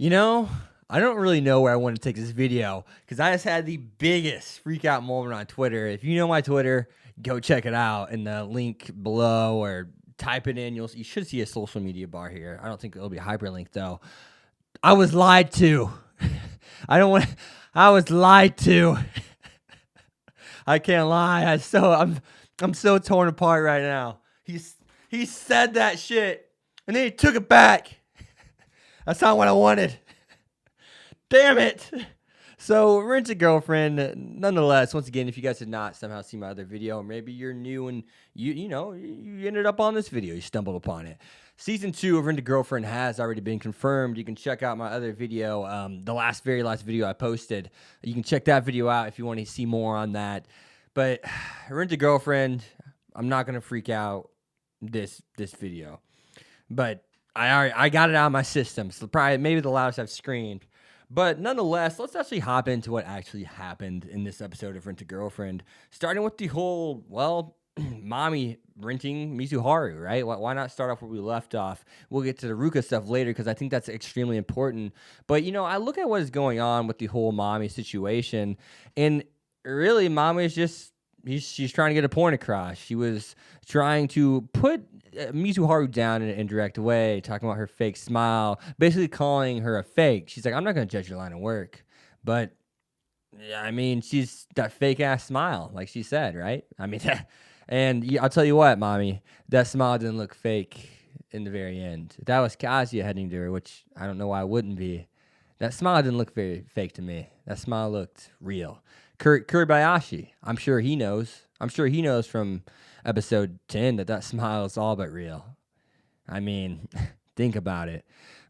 You know, I don't really know where I want to take this video because I just had the biggest freak out moment on Twitter. If you know my Twitter, go check it out in the link below or type it in. You should see a social media bar here. I don't think it'll be a hyperlink though. I was lied to. I was lied to. I can't lie. I'm so torn apart right now. He said that shit and then he took it back. That's not what I wanted. Damn it. So, Rent A Girlfriend, nonetheless, once again, if you guys did not somehow see my other video, or maybe you're new and you ended up on this video, you stumbled upon it. Season 2 of Rent A Girlfriend has already been confirmed. You can check out my other video, the very last video I posted. You can check that video out if you want to see more on that. But Rent A Girlfriend, I'm not going to freak out this video. But I got it out of my system. So probably maybe the loudest I've screamed. But nonetheless, let's actually hop into what actually happened in this episode of Rent A Girlfriend. Starting with the whole, mommy renting Mizuharu, right? Why not start off where we left off? We'll get to the Ruka stuff later because I think that's extremely important. But, I look at what is going on with the whole mommy situation. And really, mommy is just, she's trying to get a point across. She was trying to put Mizuharu down in an indirect way, talking about her fake smile, basically calling her a fake. She's like, I'm not going to judge your line of work. But, I mean, she's that fake-ass smile, like she said, right? I mean, and I'll tell you what, mommy, that smile didn't look fake in the very end. That was Kazuya heading to her, which I don't know why it wouldn't be. That smile didn't look very fake to me. That smile looked real. Kuribayashi, I'm sure he knows. I'm sure he knows from episode 10 that smile is all but real. I mean, think about it.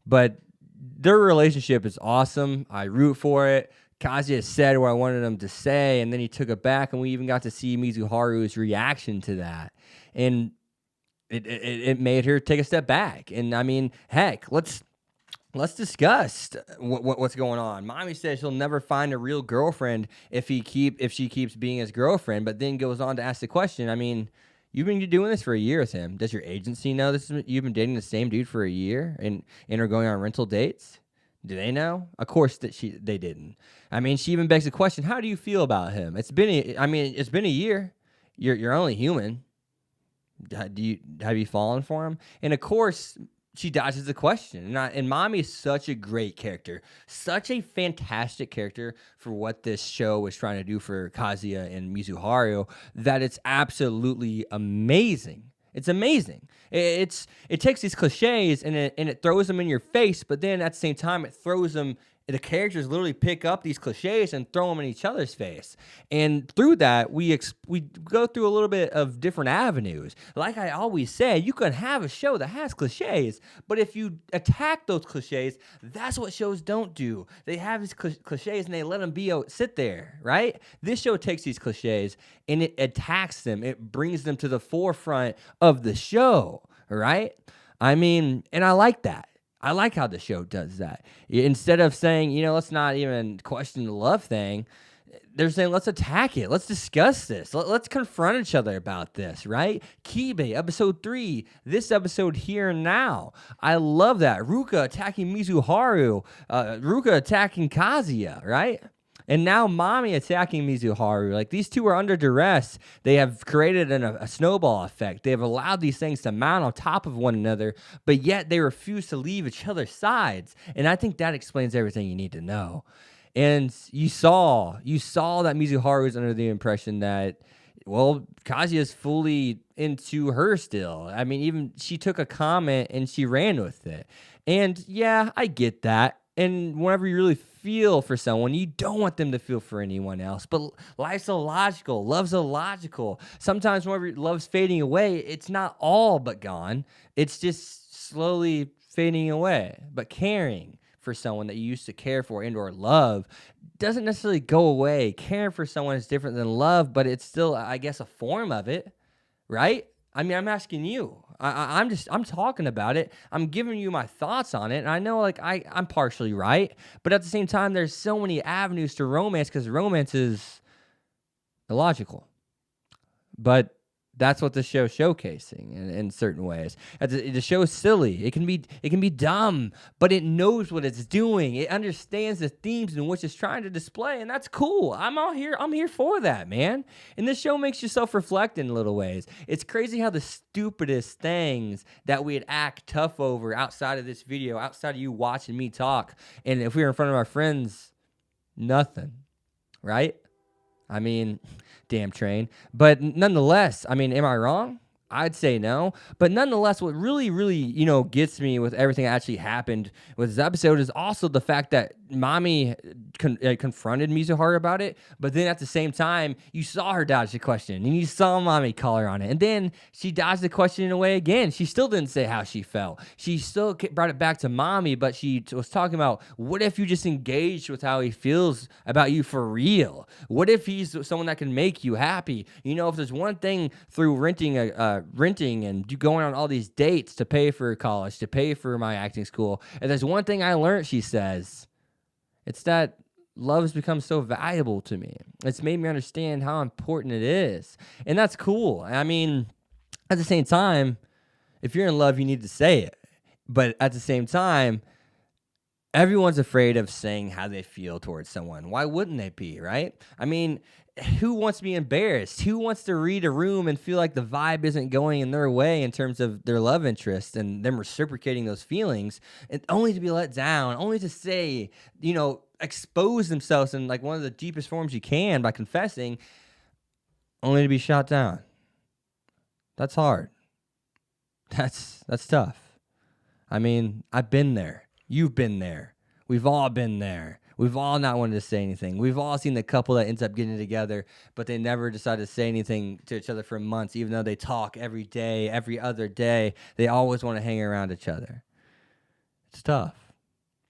But their relationship is awesome. I root for it. Kazuya said what I wanted him to say, and then he took it back, and we even got to see Mizuharu's reaction to that. And it made her take a step back. And I mean, heck, let's discuss what's going on. Mommy says she'll never find a real girlfriend if she keeps being his girlfriend, but then goes on to ask the question. I mean, you've been doing this for a year with him. Does your agency know this? You've been dating the same dude for a year and are going on rental dates? Do they know? Of course they didn't. I mean, she even begs the question, how do you feel about him? It's been a year. You're only human. Have you fallen for him? And of course, she dodges the question. And Mommy is such a great character, such a fantastic character for what this show was trying to do for Kazuya and Mizuharu, that it's absolutely amazing. It's amazing. It takes these cliches and it throws them in your face, but then at the same time it throws them. The characters literally pick up these cliches and throw them in each other's face. And through that, we go through a little bit of different avenues. Like I always say, you can have a show that has cliches, but if you attack those cliches, that's what shows don't do. They have these cliches and they let them sit there, right? This show takes these cliches and it attacks them. It brings them to the forefront of the show, right? I mean, and I like that. I like how the show does that. Instead of saying, let's not even question the love thing, they're saying, let's attack it. Let's discuss this. Let's confront each other about this, right? Kibe, episode 3, this episode here and now. I love that. Ruka attacking Mizuharu, Ruka attacking Kazuya, right? And now Mommy attacking Mizuharu. Like, these two are under duress. They have created a snowball effect. They have allowed these things to mount on top of one another, but yet they refuse to leave each other's sides. And I think that explains everything you need to know. And you saw that Mizuharu is under the impression that, Kazuya is fully into her still. I mean, even she took a comment and she ran with it. And yeah, I get that. And whenever you really feel for someone, you don't want them to feel for anyone else. But life's illogical. Love's illogical. Sometimes whenever love's fading away, it's not all but gone. It's just slowly fading away. But caring for someone that you used to care for and or love doesn't necessarily go away. Caring for someone is different than love, but it's still, I guess, a form of it, right? I mean, I'm asking you. I'm talking about it. I'm giving you my thoughts on it. And I know, I'm partially right. But at the same time, there's so many avenues to romance because romance is illogical. But That's what the show's showcasing in certain ways. The show is silly. It can be dumb, but it knows what it's doing. It understands the themes in which it's trying to display, and that's cool. I'm here for that, man. And this show makes you self-reflect in little ways. It's crazy how the stupidest things that we'd act tough over outside of this video, outside of you watching me talk, and if we were in front of our friends, nothing, right? I mean, damn train. But nonetheless, I mean, am I wrong? I'd say no. But nonetheless, what really, really, gets me with everything that actually happened with this episode is also the fact that Mommy confronted me so hard about it. But then at the same time, you saw her dodge the question and you saw Mommy call her on it. And then she dodged the question in a way again. She still didn't say how she felt. She still brought it back to Mommy, but she was talking about, what if you just engaged with how he feels about you for real? What if he's someone that can make you happy? If there's one thing through renting and going on all these dates to pay for college, to pay for my acting school, and there's one thing I learned, she says, it's that love has become so valuable to me. It's made me understand how important it is. And that's cool. I mean, at the same time, if you're in love, you need to say it. But at the same time, everyone's afraid of saying how they feel towards someone. Why wouldn't they be, right? I mean, who wants to be embarrassed? Who wants to read a room and feel like the vibe isn't going in their way in terms of their love interest and them reciprocating those feelings, and only to be let down, only to say, expose themselves in like one of the deepest forms you can by confessing, only to be shot down? That's hard. That's tough. I mean, I've been there. You've been there. We've all been there. We've all not wanted to say anything. We've all seen the couple that ends up getting together, but they never decide to say anything to each other for months, even though they talk every day, every other day. They always want to hang around each other. It's tough.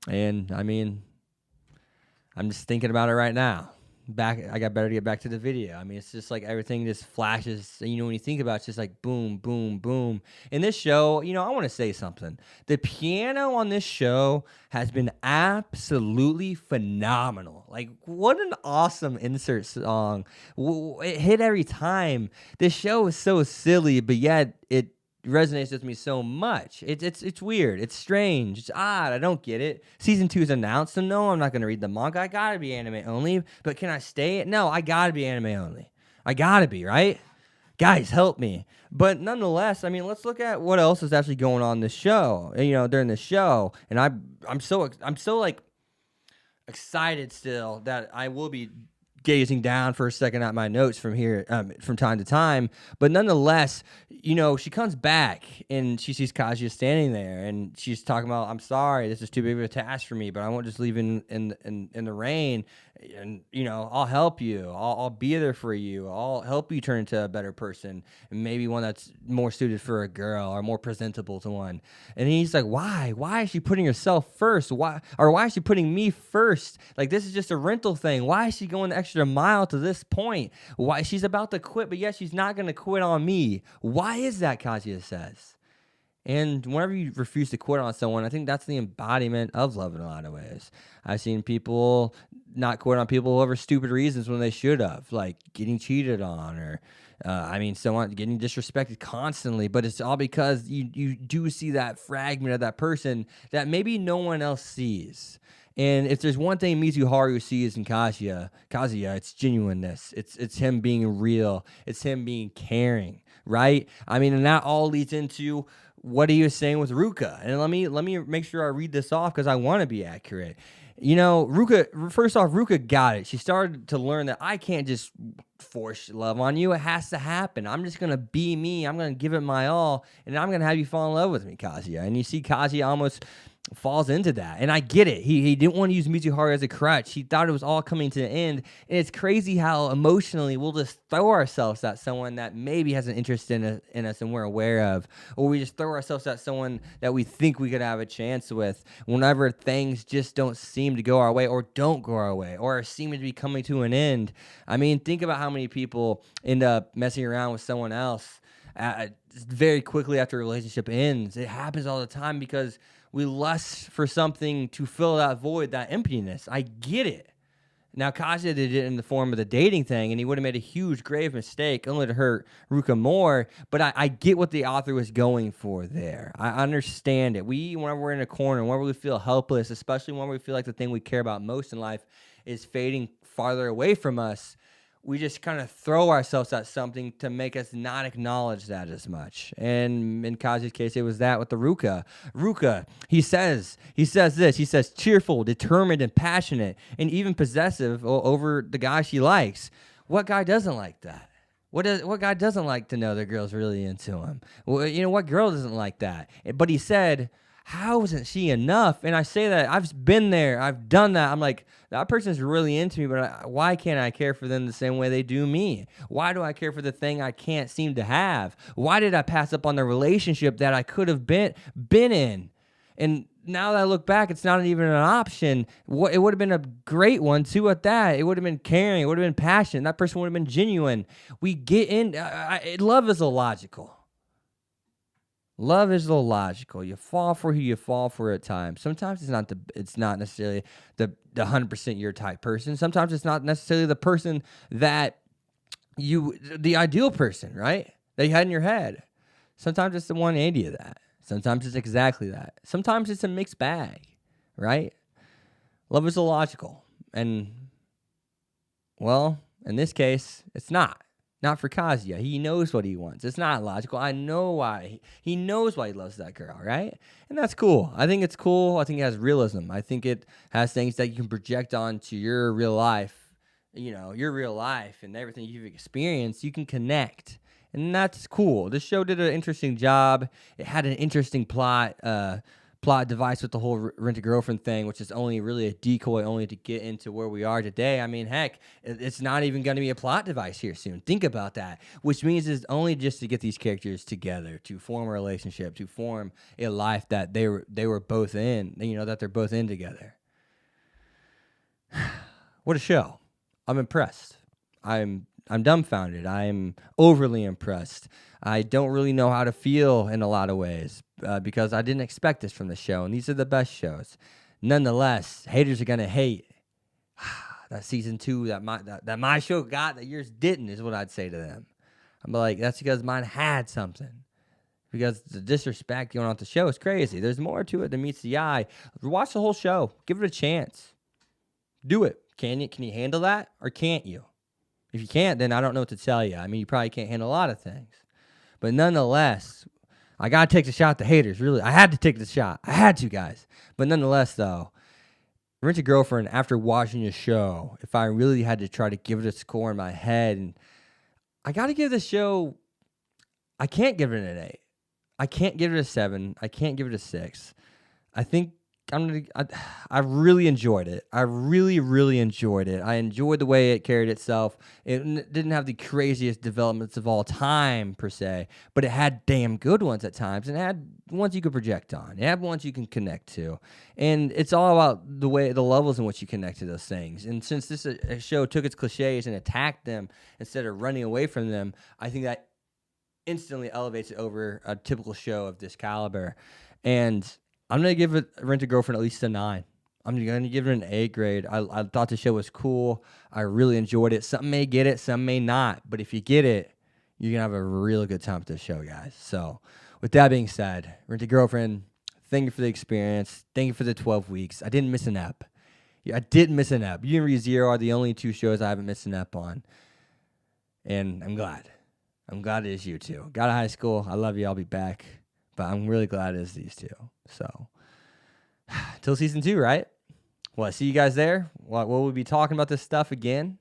And, I mean, I'm just thinking about it right now. I got better to get back to the video. I mean, it's just like everything just flashes. When you think about it, it's just like boom, boom, boom. In this show, I want to say something. The piano on this show has been absolutely phenomenal. Like, what an awesome insert song. It hit every time. This show is so silly, but yet it resonates with me so much. It's weird. It's strange. It's odd. I don't get it. Season 2 is announced, so no, I'm not going to read the manga. I got to be anime only. But can I stay? No, I got to be anime only. I got to be, right? Guys, help me. But nonetheless, I mean, let's look at what else is actually going on in this show. During the show, and I'm so like excited still that I will be gazing down for a second at my notes from here from time to time. But nonetheless, she comes back and she sees Kazuya standing there and she's talking about, I'm sorry, this is too big of a task for me, but I won't just leave in the rain. And, I'll help you. I'll be there for you. I'll help you turn into a better person, and maybe one that's more suited for a girl or more presentable to one. And he's like, why? Why is she putting herself first? Why is she putting me first? Like, this is just a rental thing. Why is she going the extra mile to this point? Why? She's about to quit, but yet she's not going to quit on me. Why is that, Kazuya says? And whenever you refuse to quit on someone, I think that's the embodiment of love in a lot of ways. I've seen people not quit on people over stupid reasons when they should have, like getting cheated on or, someone getting disrespected constantly. But it's all because you do see that fragment of that person that maybe no one else sees. And if there's one thing Mizuharu sees in Kazuya, it's genuineness. It's him being real. It's him being caring, right? I mean, and that all leads into what he was saying with Ruka. And let me make sure I read this off because I want to be accurate. Ruka got it. She started to learn that I can't just force love on you. It has to happen. I'm just going to be me. I'm going to give it my all, and I'm going to have you fall in love with me, Kazuya. And you see Kazuya almost falls into that. And I get it. He didn't want to use Mizuharu as a crutch. He thought it was all coming to an end. And it's crazy how emotionally we'll just throw ourselves at someone that maybe has an interest in us and we're aware of. Or we just throw ourselves at someone that we think we could have a chance with whenever things just don't seem to go our way or don't go our way or seem to be coming to an end. I mean, think about how many people end up messing around with someone else very quickly after a relationship ends. It happens all the time because we lust for something to fill that void, that emptiness. I get it. Now, Kazuya did it in the form of the dating thing, and he would have made a huge, grave mistake, only to hurt Ruka more. But I get what the author was going for there. I understand it. Whenever we're in a corner, whenever we feel helpless, especially when we feel like the thing we care about most in life is fading farther away from us, we just kind of throw ourselves at something to make us not acknowledge that as much. And in Kazu's case, it was that with the Ruka. Ruka, he says this. He says cheerful, determined, and passionate, and even possessive over the guy she likes. What guy doesn't like that? What guy doesn't like to know their girl's really into him? Well, what girl doesn't like that? But he said, how isn't she enough? And I say that I've been there. I've done that. I'm like, that person's really into me, but why can't I care for them the same way they do me? Why do I care for the thing I can't seem to have? Why did I pass up on the relationship that I could have been in? And now that I look back, it's not even an option. It would have been a great one, too, at that. It would have been caring. It would have been passionate. That person would have been genuine. We get in. Love is illogical. Love is illogical. You fall for who you fall for at times. Sometimes it's not necessarily the 100% your type person. Sometimes it's not necessarily the person that the ideal person, right? That you had in your head. Sometimes it's the 180 of that. Sometimes it's exactly that. Sometimes it's a mixed bag, right? Love is illogical. And, well, in this case, it's not. Not for Kazuya. He knows what he wants. It's not logical. I know why. He knows why he loves that girl, right? And that's cool. I think it's cool. I think it has realism. I think it has things that you can project onto your real life, your real life and everything you've experienced. You can connect. And that's cool. This show did an interesting job. It had an interesting plot device with the whole Rent A Girlfriend thing, which is only really a decoy only to get into where we are today. I mean, heck, it's not even going to be a plot device here soon. Think about that, which means it's only just to get these characters together, to form a relationship, to form a life that they were both in, that they're both in together. What a show. I'm impressed. I'm dumbfounded. I'm overly impressed. I don't really know how to feel in a lot of ways because I didn't expect this from the show, and these are the best shows. Nonetheless, haters are gonna hate that season 2 that my show got that yours didn't is what I'd say to them. I'm like, that's because mine had something. Because the disrespect going on with the show is crazy. There's more to it than meets the eye. Watch the whole show. Give it a chance. Do it. Can you handle that, or can't you? If you can't, then I don't know what to tell you. I mean, you probably can't handle a lot of things. But nonetheless, I got to take the shot at the haters, really. I had to take the shot. I had to, guys. But nonetheless, though, Rent A Girlfriend, after watching the show, if I really had to try to give it a score in my head, and I got to give this show, I can't give it an 8. I can't give it a 7. I can't give it a 6. I think I really enjoyed it. I really, really enjoyed it. I enjoyed the way it carried itself. It didn't have the craziest developments of all time, per se, but it had damn good ones at times, and it had ones you could project on. It had ones you can connect to. And it's all about the levels in which you connect to those things. And since this show took its cliches and attacked them instead of running away from them, I think that instantly elevates it over a typical show of this caliber. And I'm going to give it Rent A Girlfriend at least a 9. I'm going to give it an A grade. I thought the show was cool. I really enjoyed it. Some may get it, some may not. But if you get it, you're going to have a real good time with this show, guys. So with that being said, Rent A Girlfriend, thank you for the experience. Thank you for the 12 weeks. I didn't miss an ep. Yeah, I didn't miss an ep. You and ReZero are the only 2 shows I haven't missed an ep on. And I'm glad. I'm glad it is you two. Got out of high school. I love you. I'll be back. But I'm really glad it is these 2. So, till season 2, right? Well, I see you guys there. Will we be talking about this stuff again?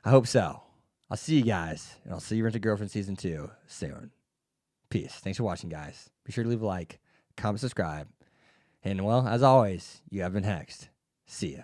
I hope so. I'll see you guys, and I'll see you Rent A Girlfriend season 2 soon. Peace. Thanks for watching, guys. Be sure to leave a like, comment, subscribe. And, well, as always, you have been hexed. See ya.